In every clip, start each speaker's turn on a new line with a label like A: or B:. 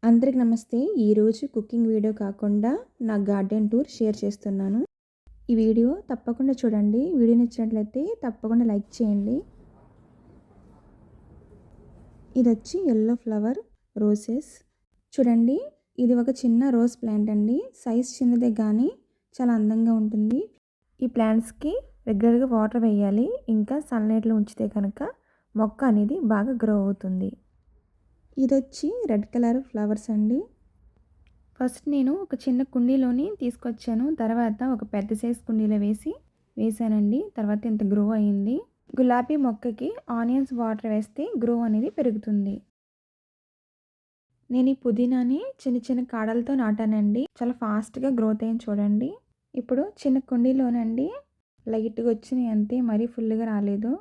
A: అందరికి నమస్తే. ఈరోజు కుకింగ్ వీడియో కాకుండా నా గార్డెన్ టూర్ షేర్ చేస్తున్నాను. ఈ వీడియో తప్పకుండా చూడండి. వీడియో నచ్చినట్లయితే తప్పకుండా లైక్ చేయండి. ఇది వచ్చి ఎల్లో ఫ్లవర్ రోసెస్. చూడండి, ఇది ఒక చిన్న రోజ్ ప్లాంట్ అండి. సైజ్ చిన్నదే కానీ చాలా అందంగా ఉంటుంది. ఈ ప్లాంట్స్కి రెగ్యులర్గా వాటర్ వేయాలి. ఇంకా సన్లైట్లో ఉంచితే కనుక మొక్క అనేది బాగా గ్రో అవుతుంది. ఇది వచ్చి రెడ్ కలర్ ఫ్లవర్స్ అండి. ఫస్ట్ నేను ఒక చిన్న కుండీలోని తీసుకొచ్చాను. తర్వాత ఒక పెద్ద సైజ్ కుండీలో వేసానండి. తర్వాత ఇంత గ్రో అయింది. గులాబీ మొక్కకి ఆనియన్స్ వాటర్ వేస్తే గ్రో అనేది పెరుగుతుంది. నేను ఈ పుదీనాని చిన్న చిన్న కాడలతో నాటానండి. చాలా ఫాస్ట్గా గ్రోత్ అయింది చూడండి. ఇప్పుడు చిన్న కుండీలోనండి లైట్గా వచ్చినాయి అంతే, మరీ ఫుల్గా రాలేదు.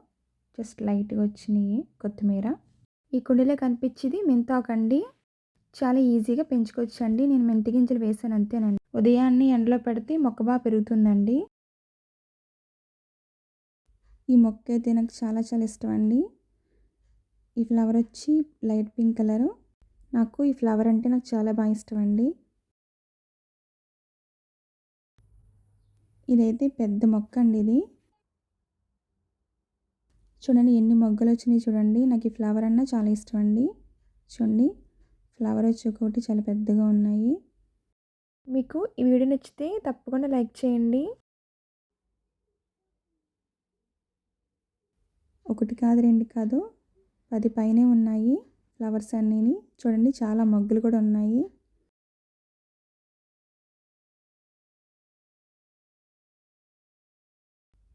A: జస్ట్ లైట్గా వచ్చినాయి. కొత్తిమీర ఈ కుండీలో కనిపించేది మెంతాకండి. చాలా ఈజీగా పెంచుకోవచ్చండి. నేను మెంతి గింజలు వేసాను అంతేనండి. ఉదయాన్నే ఎండలో పెడితే మొక్క బాగా పెరుగుతుందండి. ఈ మొక్క అయితే నాకు చాలా చాలా ఇష్టం అండి. ఈ ఫ్లవర్ వచ్చి లైట్ పింక్ కలరు. నాకు ఈ ఫ్లవర్ అంటే నాకు చాలా బాగా ఇష్టం అండి. ఇదైతే పెద్ద మొక్క అండి. ఇది చూడండి ఎన్ని మొగ్గలు వచ్చినాయి చూడండి. నాకు ఈ ఫ్లవర్ అన్న చాలా ఇష్టం అండి. చూడండి, ఫ్లవర్ వచ్చి ఒకటి చాలా పెద్దగా ఉన్నాయి. మీకు ఈ వీడియో నచ్చితే తప్పకుండా లైక్ చేయండి. ఒకటి కాదు, రెండు కాదు, 10 పైనే ఉన్నాయి ఫ్లవర్స్ అన్నీని. చూడండి, చాలా మొగ్గలు కూడా ఉన్నాయి.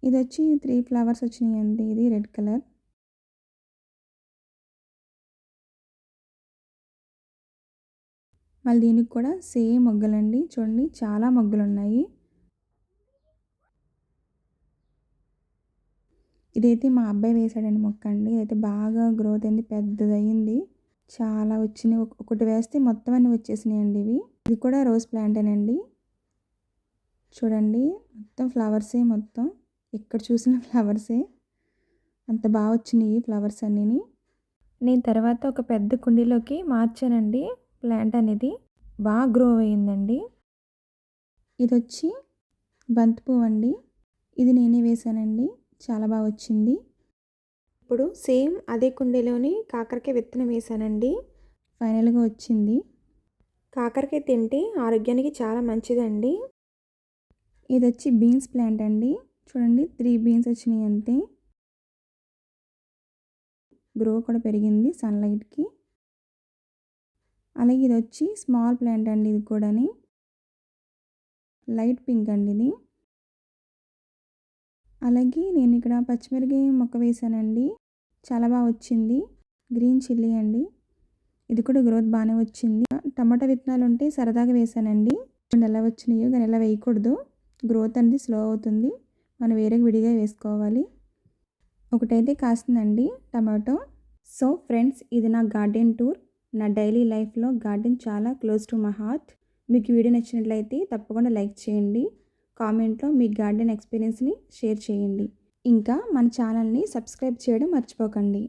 A: ఇది వచ్చి 3 ఫ్లవర్స్ వచ్చినాయండి. ఇది రెడ్ కలర్. మళ్ళీ దీనికి కూడా సేమ్ మొగ్గలండి. చూడండి, చాలా మొగ్గలు ఉన్నాయి. ఇదైతే మా అబ్బాయి వేసాడండి మొక్క అండి. ఇదైతే బాగా గ్రోత్ అయింది, పెద్దదయ్యింది. చాలా వచ్చినాయి. ఒకటి వేస్తే మొత్తం అన్నీ వచ్చేసినాయండి ఇవి. ఇది కూడా రోజ్ ప్లాంటేనండి. చూడండి, మొత్తం ఫ్లవర్సే. మొత్తం ఎక్కడ చూసిన ఫ్లవర్సే. అంత బాగా వచ్చినాయి ఫ్లవర్స్ అన్నీని. నేను తర్వాత ఒక పెద్ద కుండీలోకి మార్చానండి. ప్లాంట్ అనేది బాగా గ్రో అయ్యిందండి. ఇది వచ్చి బంతి పువ్వు అండి. ఇది నేనే వేసానండి. చాలా బాగా వచ్చింది. ఇప్పుడు సేమ్ అదే కుండీలోని కాకరకాయ విత్తనం వేసానండి. ఫైనల్గా వచ్చింది. కాకరకాయ తింటే ఆరోగ్యానికి చాలా మంచిదండి. ఇది వచ్చి బీన్స్ ప్లాంట్ అండి. చూడండి, 3 బీన్స్ వచ్చినాయి అంతే. గ్రో కూడా పెరిగింది సన్లైట్కి. అలాగే ఇది వచ్చి స్మాల్ ప్లాంట్ అండి. ఇది కూడా లైట్ పింక్ అండి ఇది. అలాగే నేను ఇక్కడ పచ్చిమిరపకాయ మొక్క వేసానండి. చాలా బాగా వచ్చింది. గ్రీన్ చిల్లీ అండి. ఇది కూడా గ్రోత్ బాగానే వచ్చింది. టమాటా విత్తనాలు ఉంటే సరదాగా వేసానండి. ఎలా వచ్చినాయో, కానీ ఎలా వేయకూడదు. గ్రోత్ అనేది స్లో అవుతుంది. మనం వేరే విడిగా వేసుకోవాలి. ఒకటైతే కాస్తుందండి టమాటో. సో ఫ్రెండ్స్, ఇది నా గార్డెన్ టూర్. నా డైలీ లైఫ్లో గార్డెన్ చాలా క్లోజ్ టు మై హార్ట్. మీకు వీడియో నచ్చినట్లయితే తప్పకుండా లైక్ చేయండి. కామెంట్లో మీ గార్డెన్ ఎక్స్పీరియన్స్ని షేర్ చేయండి. ఇంకా మన ఛానల్ని సబ్స్క్రైబ్ చేయడం మర్చిపోకండి.